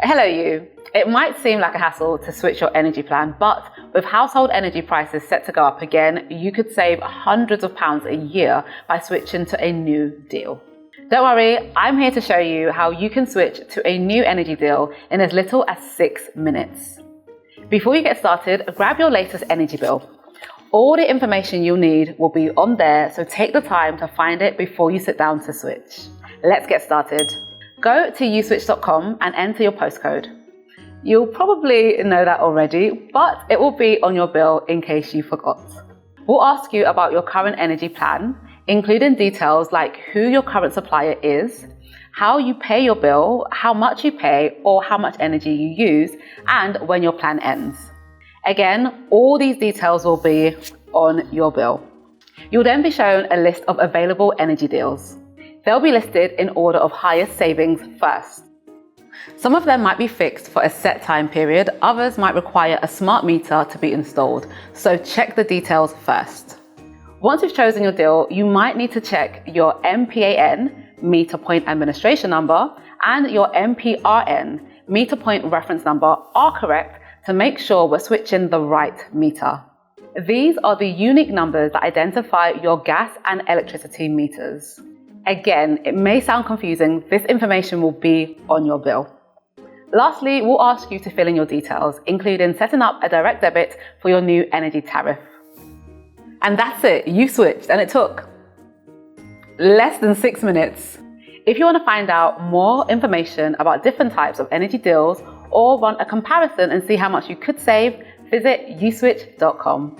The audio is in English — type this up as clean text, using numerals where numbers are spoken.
Hello you. It might seem like a hassle to switch your energy plan, but with household energy prices set to go up again, you could save hundreds of pounds a year by switching to a new deal. Don't worry, I'm here to show you how you can switch to a new energy deal in as little as 6 minutes. Before you get started, grab your latest energy bill. All the information you'll need will be on there, so take the time to find it before you sit down to switch. Let's get started. Go to uswitch.com and enter your postcode. You'll probably know that already, but it will be on your bill in case you forgot. We'll ask you about your current energy plan, including details like who your current supplier is, how you pay your bill, how much you pay or how much energy you use, and when your plan ends. Again, all these details will be on your bill. You'll then be shown a list of available energy deals. They'll be listed in order of highest savings first. Some of them might be fixed for a set time period, others might require a smart meter to be installed, so check the details first. Once you've chosen your deal, you might need to check your MPAN, meter point administration number, and your MPRN, meter point reference number are correct to make sure we're switching the right meter. These are the unique numbers that identify your gas and electricity meters. Again, it may sound confusing, this information will be on your bill. Lastly, we'll ask you to fill in your details, including setting up a direct debit for your new energy tariff. And that's it, you switched, and it took less than 6 minutes. If you want to find out more information about different types of energy deals or run a comparison and see how much you could save, visit uswitch.com.